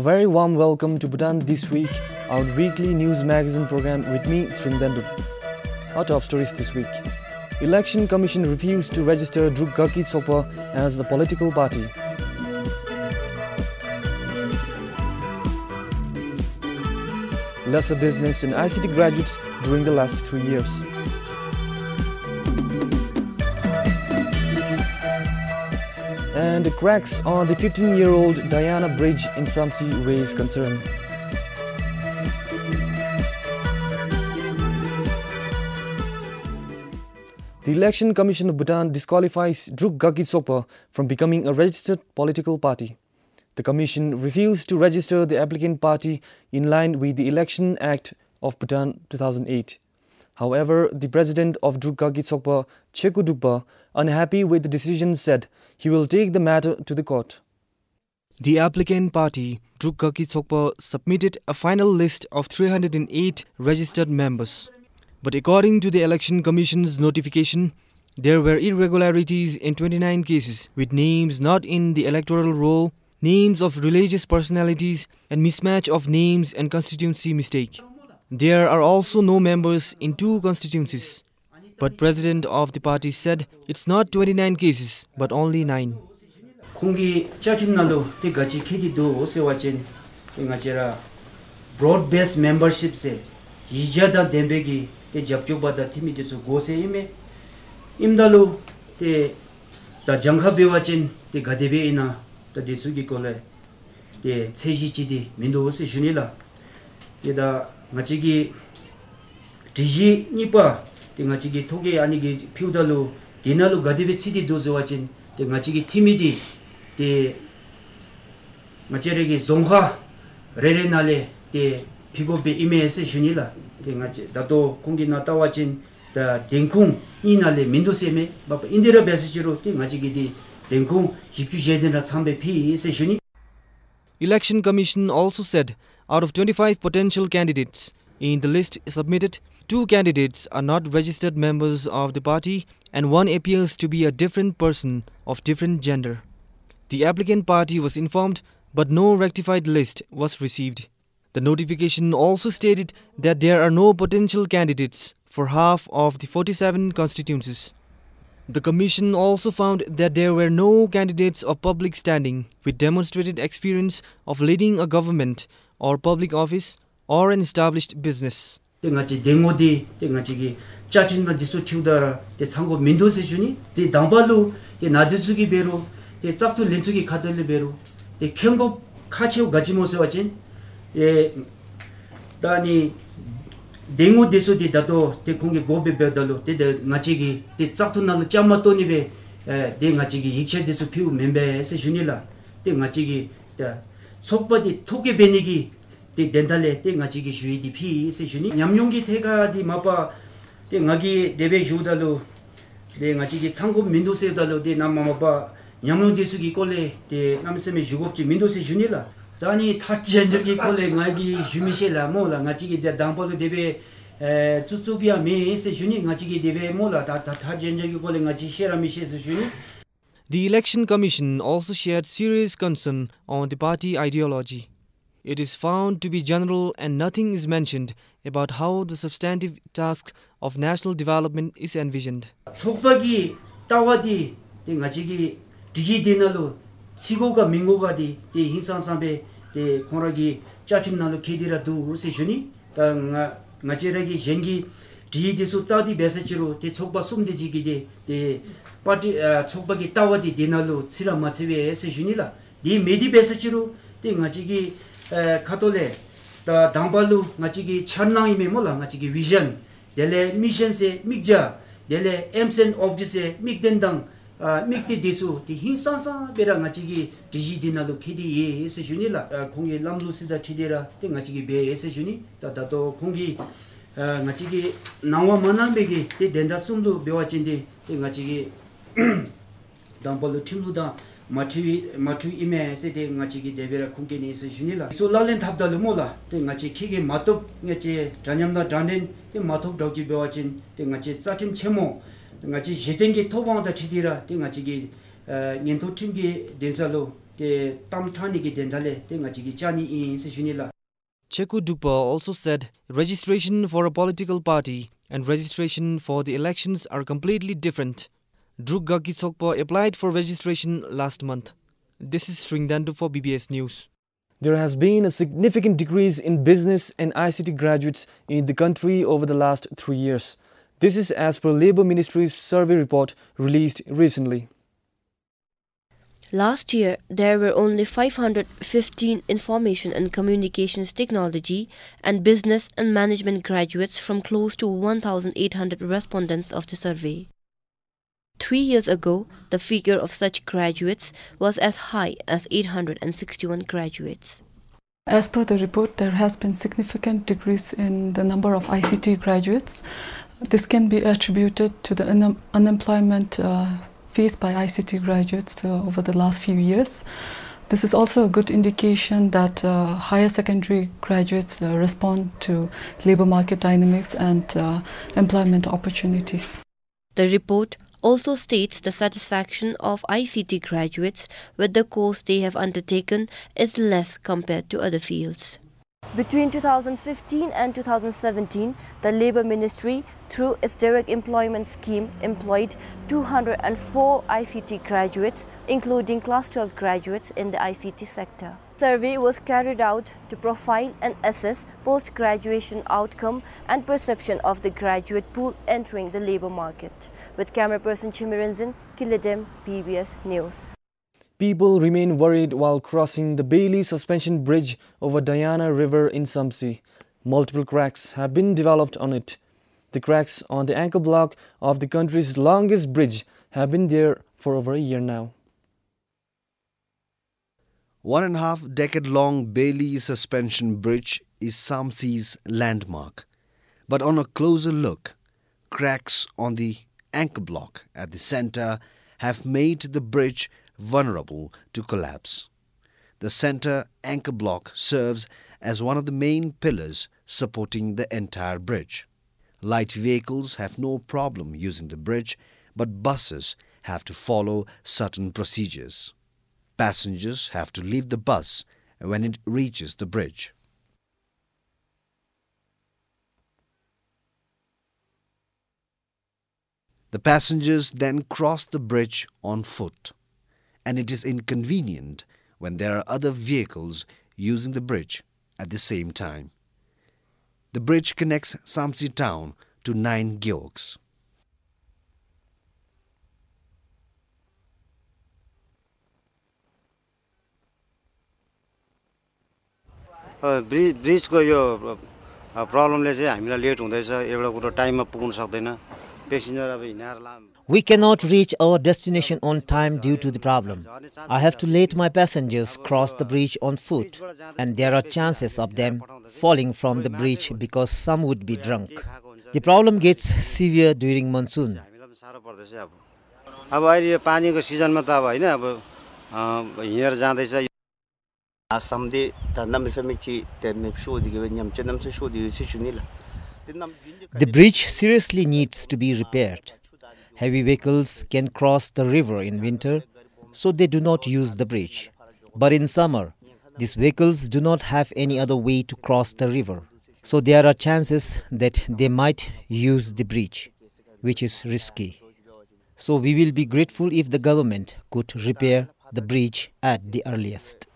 very warm welcome to Bhutan This Week, our weekly news magazine program with me, Srindendu. Our top stories this week. Election Commission refused to register Druk Gaki Sopa as a political party. Lesser business in ICT graduates during the last 3 years. And the cracks on the 15-year-old Tarayana bridge in Samsi raise concern. The Election Commission of Bhutan disqualifies Druk Gaki Sopa from becoming a registered political party. The Commission refused to register the applicant party in line with the Election Act of Bhutan 2008. However, the president of Druk Gaki Sopa, Cheku Dukpa, unhappy with the decision, said he will take the matter to the court. The applicant party, Druk Gaki Sopa, submitted a final list of 308 registered members. But according to the Election Commission's notification, there were irregularities in 29 cases with names not in the electoral roll, names of religious personalities, and mismatch of names and constituency mistake. There are also no members in 2 constituencies. But president of the party said it's not 29 cases, but only 9. Kungi chachimnalo te gachi khedi do osewachin ngachera broad-based membership se yijada dembegi te japchobada thimi desu gose ime imdalo te da jangha bewachin te gadebe ina ta desugi kole te chejichidi mindo ose junila yeda ngachigi diji nipa te ngachigi toge anigi feudalo dinalo gadebe chidi dozewachin te ngachigi timidi te ngachiregi zongha rerenale te pigobe imese junila te ngachi dato kungi natawachin da denkung inale mindoseme baba indira besijiro te ngachigi di denkung jipjujedena chambe pi se juni. Election Commission also said out of 25 potential candidates in the list submitted, 2 candidates are not registered members of the party and 1 appears to be a different person of different gender. The applicant party was informed, but no rectified list was received. The notification also stated that there are no potential candidates for half of the 47 constituencies. The Commission also found that there were no candidates of public standing with demonstrated experience of leading a government or public office or an established business. Tengachi dengodi tengachi chachinna disotiudara te chango mindose juni te dambalu te nadisugi beru te chaktu lenchugi khadele beru te khengo khacheu gajimose wachin e dani dengo deso de dato te kongi gobe bedalo te ngachigi te chaktu nal chamatoni be de ngachigi ikche deso piu membe se junila te ngachigi ta sokbadi toge benigi te dentale te ngachigi juidi pi se juni nyam용gi tega di mapa te ngagi debe judalo de ngachigi chango mindose dalo de nammapa nyam용 desugi 콜레 te namseme jugopji mindose junila dani 타젠저기 콜레 ngagi jumishela mola ngachigi de dampolo debe tsutsubia me se juni ngachigi debe mola 타젠저기 콜레 ngachi shera mishe se juni. The Election Commission also shared serious concern on the party ideology. It is found to be general and nothing is mentioned about how the substantive task of national development is envisioned. 속박이 따와디 te ngachigi 디지디나로 치고가 민고가디 te hinsansambe te konragi chachimnalo kedira도 세주니 다 ngachiragi yengi 디디수 따디 베세치로 te 속바 숨데지기데 te 파티 속박이 따와디 디나로 치라 마치베 세주니라 디 메디 베세치로 te ngachigi 카톨레 다 당발루 ngachigi 찬낭이메 몰라 ngachigi vision 델레 미션세 믹자 델레 엠센 옵지세 믹덴당 mikti desu di hinsansa bera ngachigi digidinalo kidi ese junila kongi lamlusida chidera te ngachigi be ese juni dato kongi ngachigi nawa manambegi te denda sumdu bewachindi te ngachigi dampalo timluda matri ime ese te ngachigi debera kongi ni ese junila so lalen tabdalo mola te ngachi kige matop ngachi danyamda danden te matop dawji bewachin te ngachi chatim chemo ngachi jitengi tobangda chidira te ngachigi 년도 팀기 densal로 te tamthani gi dendale te ngaji gi chani in se junila. Cheku Dukpa also said registration for a political party and registration for the elections are completely different. Druk Gaki Sokpa applied for registration last month. This is Sringdandu for BBS News. There has been a significant decrease in business and ICT graduates in the country over the last 3 years. This is as per Labour Ministry's survey report released recently. Last year, there were only 515 information and communications technology and business and management graduates from close to 1,800 respondents of the survey. 3 years ago, the figure of such graduates was as high as 861 graduates. As per the report, there has been significant decrease in the number of ICT graduates. This can be attributed to the unemployment faced by ICT graduates over the last few years. This is also a good indication that higher secondary graduates respond to labour market dynamics and employment opportunities. The report also states the satisfaction of ICT graduates with the course they have undertaken is less compared to other fields. Between 2015 and 2017, the Labour Ministry, through its direct employment scheme, employed 204 ICT graduates, including Class 12 graduates in the ICT sector. Survey was carried out to profile and assess post-graduation outcome and perception of the graduate pool entering the labour market. With camera person Chimirinzin, Kilidem, BBS News. People remain worried while crossing the Bailey Suspension Bridge over Tarayana River in Samsi. Multiple cracks have been developed on it. The cracks on the anchor block of the country's longest bridge have been there for over a year now. 1.5 decade long Bailey Suspension Bridge is Samsi's landmark. But on a closer look, cracks on the anchor block at the center have made the bridge vulnerable to collapse. The center anchor block serves as one of the main pillars supporting the entire bridge. Light vehicles have no problem using the bridge, but buses have to follow certain procedures. Passengers have to leave the bus when it reaches the bridge. The passengers then cross the bridge on foot, and it is inconvenient when there are other vehicles using the bridge at the same time. The bridge connects Samsi town to 9 gyoks. Bridge को यो प्रब्लमले चाहिँ हामीलाई late हुँदैछ एउटा कुरा टाइममा पुग्न सक्दैन passenger अब हिँडेर We cannot reach our destination on time due to the problem. I have to let my passengers cross the bridge on foot, and there are chances of them falling from the bridge because some would be drunk. The problem gets severe during monsoon. अब अहिले यो पानीको सिजनमा त अब हैन अब हिँडेर जाँदैछ. The bridge seriously needs to be repaired. Heavy vehicles can cross the river in winter, so they do not use the bridge. But in summer, these vehicles do not have any other way to cross the river. So there are chances that they might use the bridge, which is risky. So we will be grateful if the government could repair the bridge at the earliest.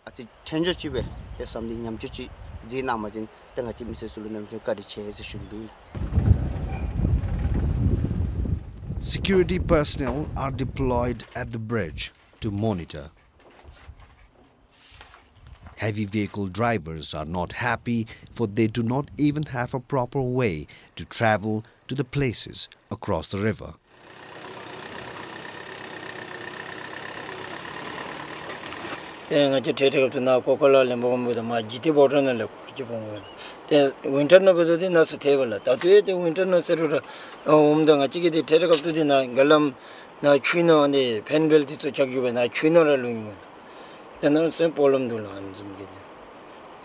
Security personnel are deployed at the bridge to monitor. Heavy vehicle drivers are not happy, for they do not even have a proper way to travel to the places across the river. winter no bedo na se table ta te winter no serura umda ngachi ge tere kap tu na galam na chino ne penbel ti to chagyu na chino ra lu tena se problem du lan zum ge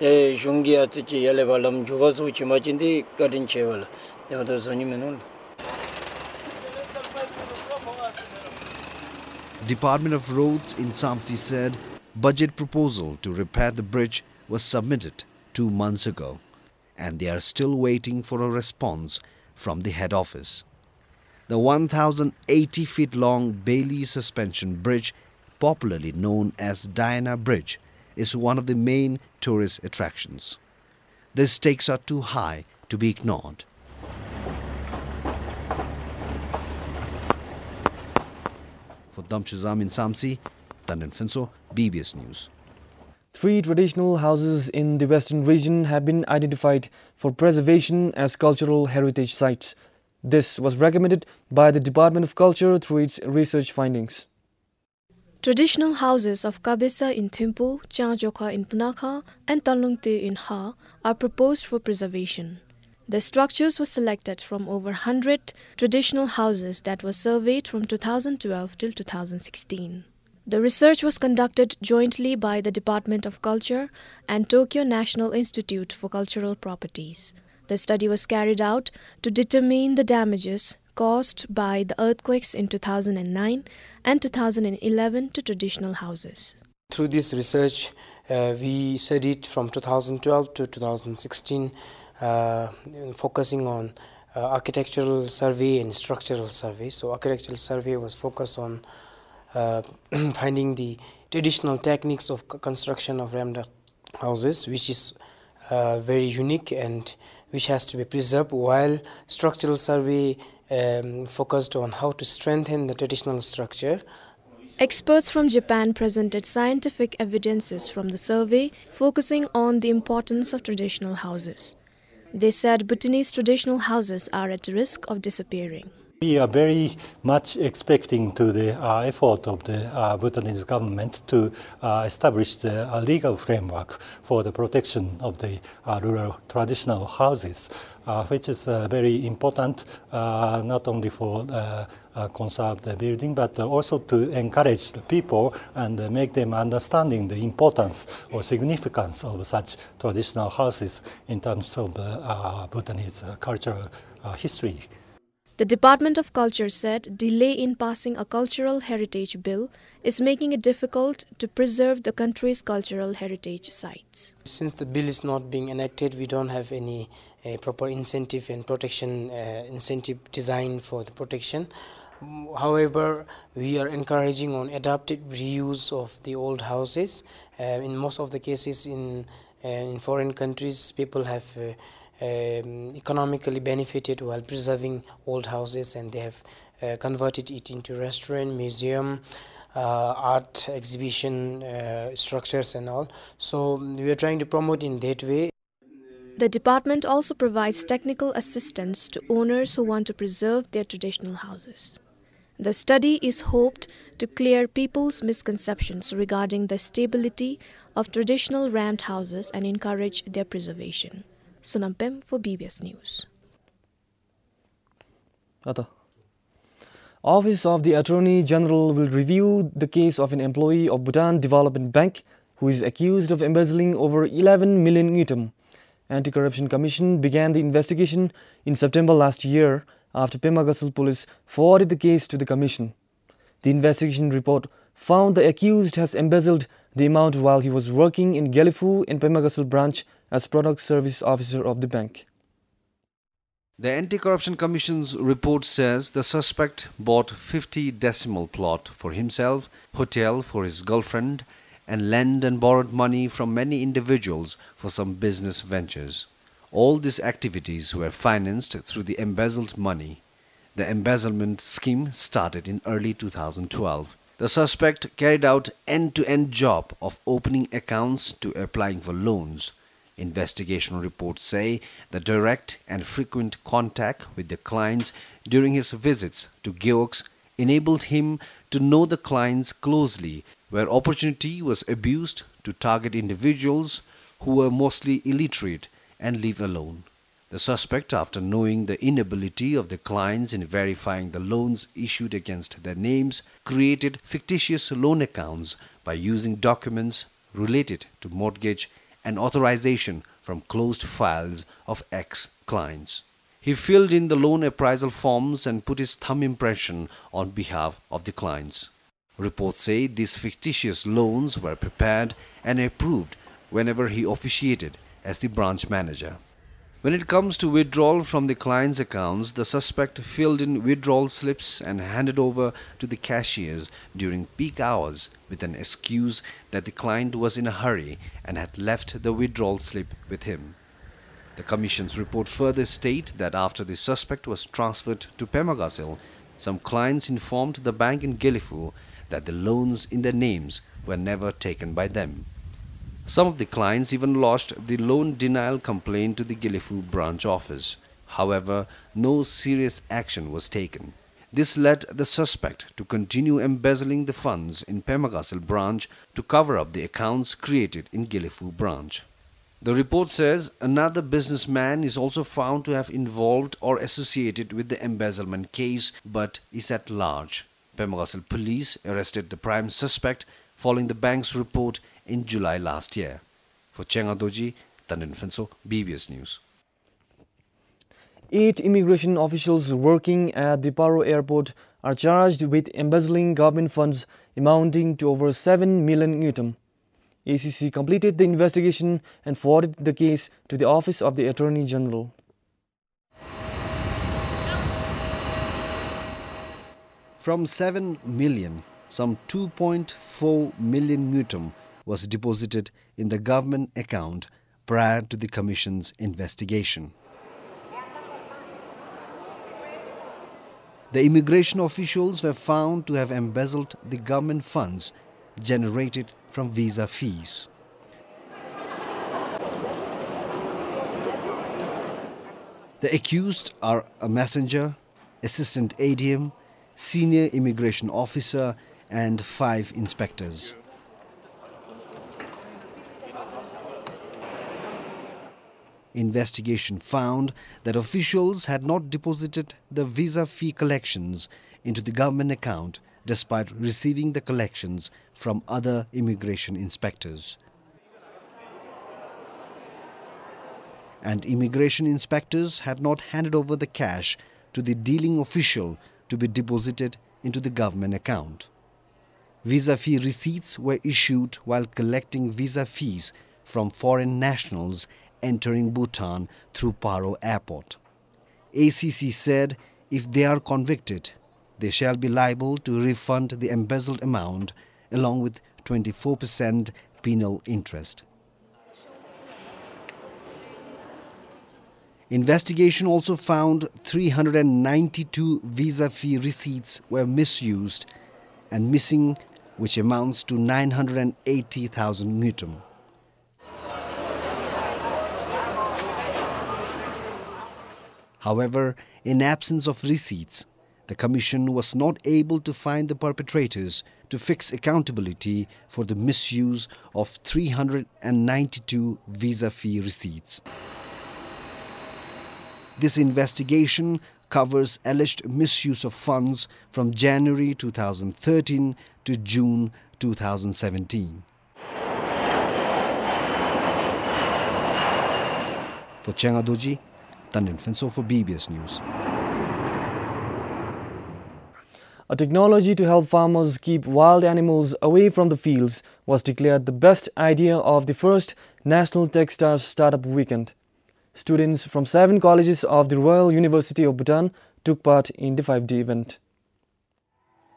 te jungi ati chi yele balam juba zu chi ma chindi kadin cheval ne to zoni menul. Department of Roads in Samsi said budget proposal to repair the bridge was submitted 2 months ago, and they are still waiting for a response from the head office. The 1,080 feet long Bailey suspension bridge, popularly known as Tarayana Bridge, is one of the main tourist attractions. The stakes are too high to be ignored. For Damchuzam in Samsi, Tanden Finso, BBS News. 3 traditional houses in the western region have been identified for preservation as cultural heritage sites. This was recommended by the Department of Culture through its research findings. Traditional houses of Kabesa in Thimphu, Changjoka in Punakha, and Talungte in Ha are proposed for preservation. The structures were selected from over 100 traditional houses that were surveyed from 2012 till 2016. The research was conducted jointly by the Department of Culture and Tokyo National Institute for Cultural Properties. The study was carried out to determine the damages caused by the earthquakes in 2009 and 2011 to traditional houses. Through this research, we studied from 2012 to 2016, focusing on architectural survey and structural survey. So architectural survey was focused on finding the traditional techniques of construction of rammed houses, which is very unique and which has to be preserved, while structural survey focused on how to strengthen the traditional structure. Experts from Japan presented scientific evidences from the survey focusing on the importance of traditional houses. They said Bhutanese traditional houses are at risk of disappearing. We are very much expecting to the effort of the Bhutanese government to establish the legal framework for the protection of the rural traditional houses, which is very important not only for conserve the building, but also to encourage the people and make them understanding the importance or significance of such traditional houses in terms of Bhutanese cultural history. The Department of Culture said delay in passing a cultural heritage bill is making it difficult to preserve the country's cultural heritage sites. Since the bill is not being enacted, we don't have any proper incentive and protection incentive design for the protection. However, we are encouraging on adaptive reuse of the old houses. In most of the cases in foreign countries, people have economically benefited while preserving old houses, and they have converted it into restaurant, museum, art exhibition structures and all. So we are trying to promote in that way. The department also provides technical assistance to owners who want to preserve their traditional houses. The study is hoped to clear people's misconceptions regarding the stability of traditional rammed houses and encourage their preservation. Sunampem for BBS News. Office of the Attorney General will review the case of an employee of Bhutan Development Bank who is accused of embezzling over 11 million ngitam. Anti-Corruption Commission began the investigation in September last year after Pema Gassal police forwarded the case to the commission. The investigation report found the accused has embezzled the amount while he was working in Gelifu in Pema Gassal branch as Product Service Officer of the bank. The Anti-Corruption Commission's report says the suspect bought 50 decimal plot for himself, hotel for his girlfriend, and lent and borrowed money from many individuals for some business ventures. All these activities were financed through the embezzled money. The embezzlement scheme started in early 2012. The suspect carried out end-to-end job of opening accounts to applying for loans. Investigation reports say the direct and frequent contact with the clients during his visits to Geoks enabled him to know the clients closely, where opportunity was abused to target individuals who were mostly illiterate and live alone. The suspect, after knowing the inability of the clients in verifying the loans issued against their names, created fictitious loan accounts by using documents related to mortgage and authorization from closed files of ex-clients. He filled in the loan appraisal forms and put his thumb impression on behalf of the clients. Reports say these fictitious loans were prepared and approved whenever he officiated as the branch manager. When it comes to withdrawal from the client's accounts, the suspect filled in withdrawal slips and handed over to the cashiers during peak hours with an excuse that the client was in a hurry and had left the withdrawal slip with him. The Commission's report further state that after the suspect was transferred to Pemagasil, some clients informed the bank in Gilifu that the loans in their names were never taken by them. Some of the clients even lodged the loan denial complaint to the Gilifu branch office. However, no serious action was taken. This led the suspect to continue embezzling the funds in Pemagasil branch to cover up the accounts created in Gilifu branch. The report says another businessman is also found to have involved or associated with the embezzlement case but is at large. Pemagasil police arrested the prime suspect following the bank's report in July last year. For Chengadoji, Tandin Fenso, BBS News. 8 immigration officials working at the Paro airport are charged with embezzling government funds amounting to over 7 million ngitam. ACC completed the investigation and forwarded the case to the Office of the Attorney General. From 7 million, some 2.4 million ngitam was deposited in the government account prior to the Commission's investigation. The immigration officials were found to have embezzled the government funds generated from visa fees. The accused are a messenger, assistant ADM, senior immigration officer and 5 inspectors. Investigation found that officials had not deposited the visa fee collections into the government account despite receiving the collections from other immigration inspectors. And immigration inspectors had not handed over the cash to the dealing official to be deposited into the government account. Visa fee receipts were issued while collecting visa fees from foreign nationals entering Bhutan through Paro Airport. ACC said if they are convicted, they shall be liable to refund the embezzled amount along with 24% penal interest. Investigation also found 392 visa fee receipts were misused and missing, which amounts to 980,000 ngitam. However, in absence of receipts, the Commission was not able to find the perpetrators to fix accountability for the misuse of 392 visa fee receipts. This investigation covers alleged misuse of funds from January 2013 to June 2017. For Chengadoji, Tandin Fenso for BBS News. A technology to help farmers keep wild animals away from the fields was declared the best idea of the first National Techstars Startup Weekend. Students from 7 colleges of the Royal University of Bhutan took part in the 5-day event.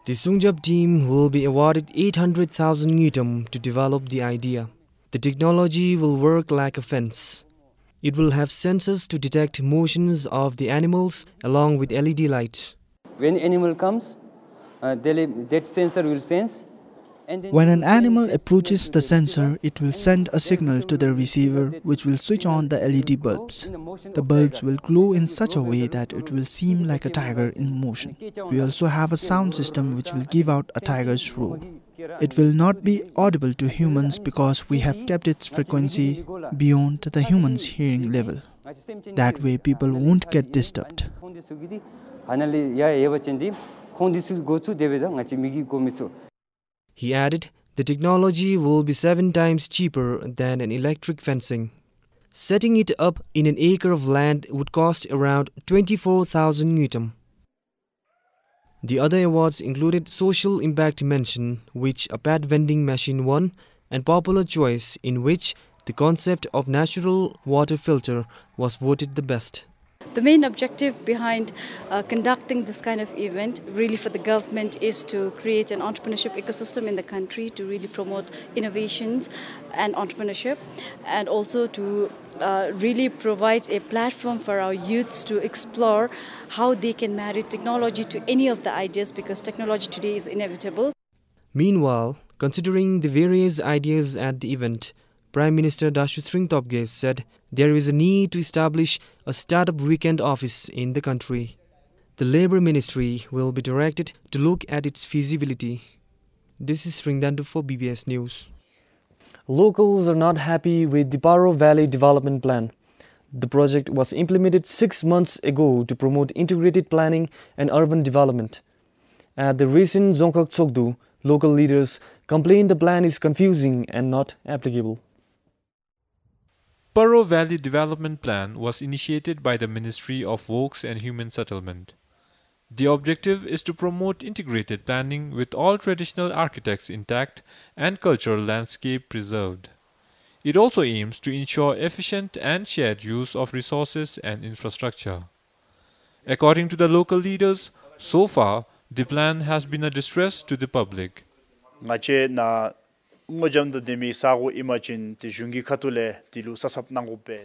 The Sungjab team will be awarded 800,000 ngitam to develop the idea. The technology will work like a fence. It will have sensors to detect motions of the animals along with LED lights. When animal comes, that sensor will sense. When an animal approaches the sensor, it will send a signal to the receiver which will switch on the LED bulbs. The bulbs will glow in such a way that it will seem like a tiger in motion. We also have a sound system which will give out a tiger's roar. It will not be audible to humans because we have kept its frequency beyond the human's hearing level. That way people won't get disturbed. He added, the technology will be 7 times cheaper than an electric fencing. Setting it up in an acre of land would cost around 24,000 ngitam. The other awards included Social Impact Mention, which a pad vending machine won, and Popular Choice, in which the concept of natural water filter was voted the best. The main objective behind conducting this kind of event really for the government is to create an entrepreneurship ecosystem in the country, to really promote innovations and entrepreneurship, and also to really provide a platform for our youths to explore how they can marry technology to any of the ideas, because technology today is inevitable. Meanwhile, considering the various ideas at the event, Prime Minister Dashu Sringtopge said there is a need to establish a startup weekend office in the country. The Labour Ministry will be directed to look at its feasibility. This is Sringdandu for BBS News. Locals are not happy with the Paro Valley development plan. The project was implemented 6 months ago to promote integrated planning and urban development. At the recent Dzongkhag Tsokdo, local leaders complained the plan is confusing and not applicable. Paro Valley Development Plan was initiated by the Ministry of Works and Human Settlement. The objective is to promote integrated planning with all traditional architects intact and cultural landscape preserved. It also aims to ensure efficient and shared use of resources and infrastructure. According to the local leaders, so far, the plan has been a distress to the public.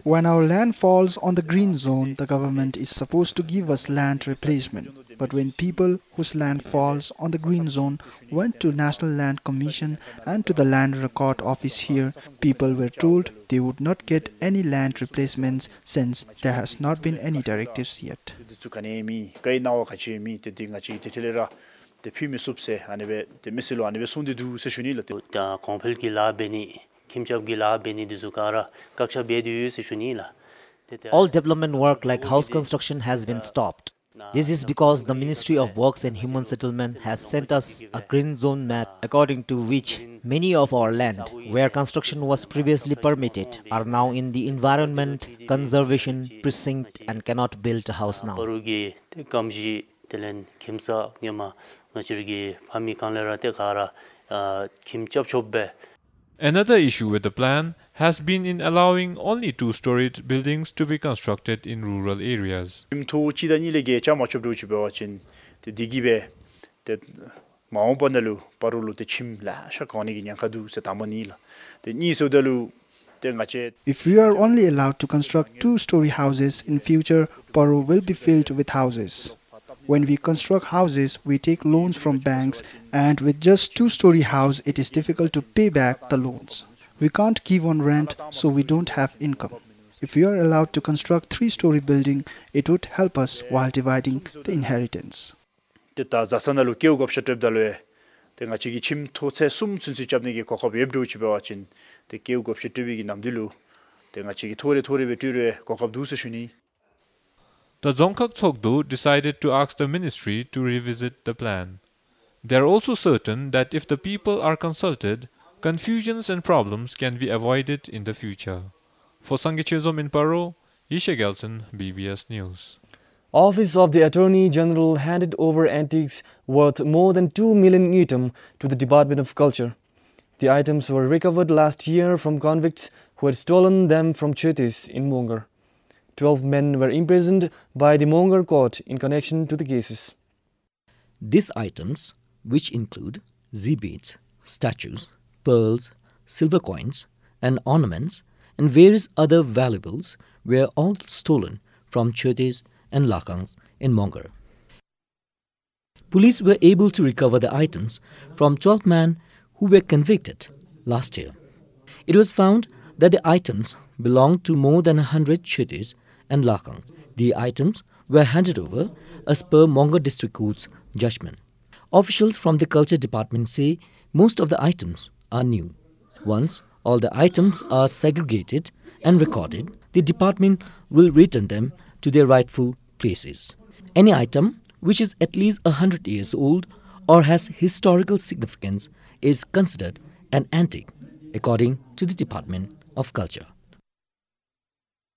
When our land falls on the green zone, the government is supposed to give us land replacement. But when people whose land falls on the green zone went to National Land Commission and to the Land Record Office here, people were told they would not get any land replacements since there has not been any directives yet. The Pimi Subse, the Missilo, and the Sundi do Seshunila. The Compel Gila Beni, Kimchab Gila Beni de Zukara, Kaksha Bedu Seshunila. All development work like house construction has been stopped. This is because the Ministry of Works and Human Settlement has sent us a green zone map according to which many of our land, where construction was previously permitted, are now in the Environment Conservation Precinct and cannot build a house now. Another issue with the plan has been in allowing only two-storied buildings to be constructed in rural areas. If we are only allowed to construct two-story houses, in future, Paro will be filled with houses. When we construct houses, we take loans from banks, and with just two-story house, it is difficult to pay back the loans. We can't give on rent, so we don't have income. If we are allowed to construct three-story building, it would help us while dividing the inheritance. The Dzongkhag Tsokdo decided to ask the ministry to revisit the plan. They are also certain that if the people are consulted, confusions and problems can be avoided in the future. For Sangechezom in Paro, Isha Gelson, BBS News. Office of the Attorney General handed over antiques worth more than 2 million Newton to the Department of Culture. The items were recovered last year from convicts who had stolen them from Chetis in Mongar. 12 men were imprisoned by the Mongar court in connection to the cases. These items, which include Z-beads, statues, pearls, silver coins and ornaments and various other valuables, were all stolen from Chetis and Lakangs in Mongar. Police were able to recover the items from 12 men who were convicted last year. It was found that the items belonged to more than 100 Chetis and Lakangs. The items were handed over as per Mongar District Court's judgment. Officials from the Culture Department say most of the items are new. Once all the items are segregated and recorded, the department will return them to their rightful places. Any item which is at least 100 years old or has historical significance is considered an antique, according to the Department of Culture.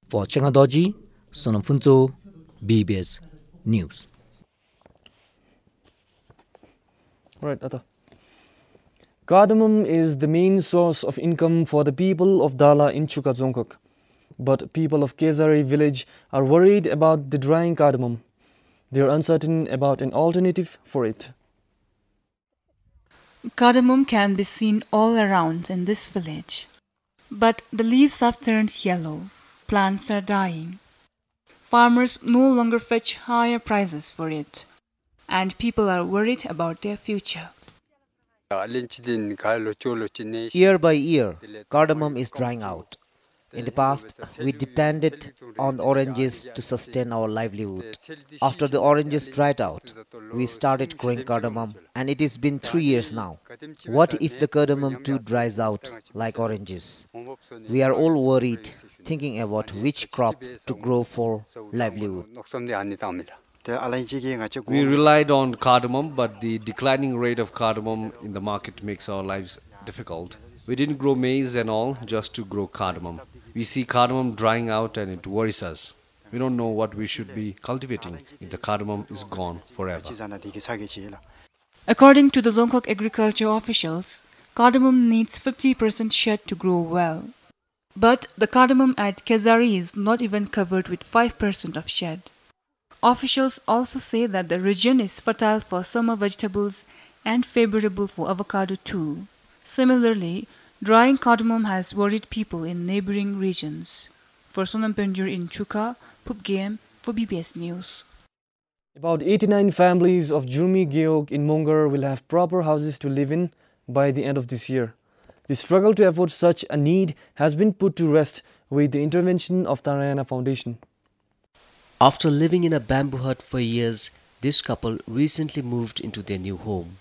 For Changadoji, Sonam Funzo, BBS News. Right, Ata. Cardamom is the main source of income for the people of Dala in Chuka Dzongkhok. But people of Kezari village are worried about the drying cardamom. They are uncertain about an alternative for it. Cardamom can be seen all around in this village. But the leaves have turned yellow. Plants are dying. Farmers no longer fetch higher prices for it. And people are worried about their future. Year by year, cardamom is drying out. In the past, we depended on oranges to sustain our livelihood. After the oranges dried out, we started growing cardamom, and it has been 3 years now. What if the cardamom too dries out like oranges? We are all worried, thinking about which crop to grow for livelihood. We relied on cardamom, but the declining rate of cardamom in the market makes our lives difficult. We didn't grow maize and all just to grow cardamom. We see cardamom drying out and it worries us. We don't know what we should be cultivating if the cardamom is gone forever. According to the Dzongkhok agriculture officials, cardamom needs 50% shed to grow well. But the cardamom at Kezari is not even covered with 5% of shed. Officials also say that the region is fertile for summer vegetables and favorable for avocado too. Similarly, drying cardamom has worried people in neighboring regions. For Sonam Penjur in Chuka, Pup Game for BBS News. About 89 families of Jurmi Geog in Mongar will have proper houses to live in by the end of this year. The struggle to afford such a need has been put to rest with the intervention of Tarayana Foundation. After living in a bamboo hut for years, this couple recently moved into their new home.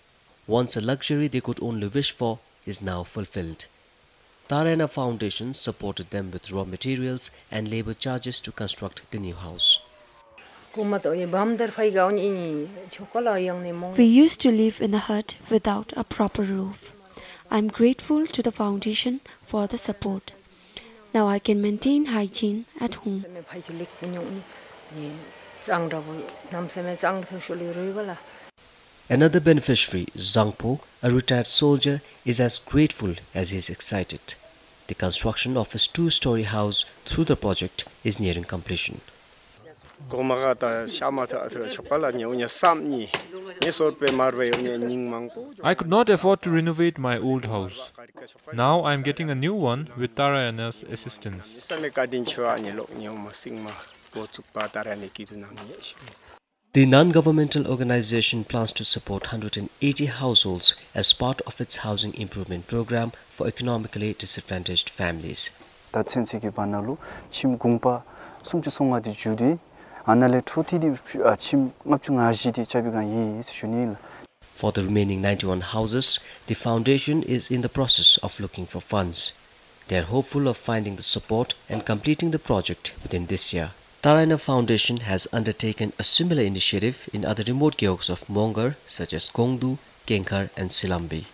Once a luxury they could only wish for is now fulfilled. Tarayana Foundation supported them with raw materials and labor charges to construct the new house. We used to live in a hut without a proper roof. I'm grateful to the foundation for the support. Now I can maintain hygiene at home. Another beneficiary, Zangpo, a retired soldier, is as grateful as he is excited. The construction of his 2-story house through the project is nearing completion. I could not afford to renovate my old house. Now I am getting a new one with Tarayana's assistance. The non-governmental organization plans to support 180 households as part of its housing improvement program for economically disadvantaged families. For the remaining 91 houses, the foundation is in the process of looking for funds. They are hopeful of finding the support and completing the project within this year. Tarayana Foundation has undertaken a similar initiative in other remote geogs of Mongar such as Gongdu, Kenkhar and Silambi.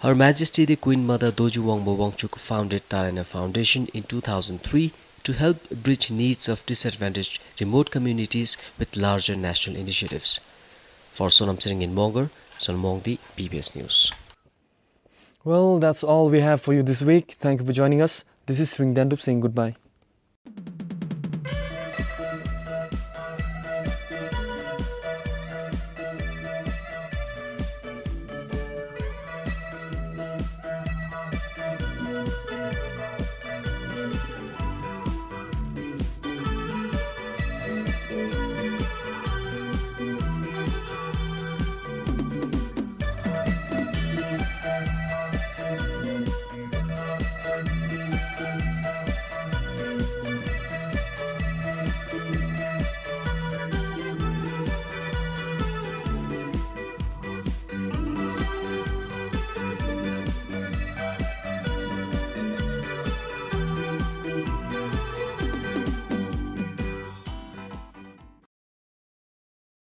Her Majesty the Queen Mother Doju Wangbo Wangchuk founded Tarayana Foundation in 2003 to help bridge needs of disadvantaged remote communities with larger national initiatives. For Sonam Sering in Mongar, Sonmongdi, BBS News. Well, that's all we have for you this week. Thank you for joining us. This is Sring Dandup saying goodbye.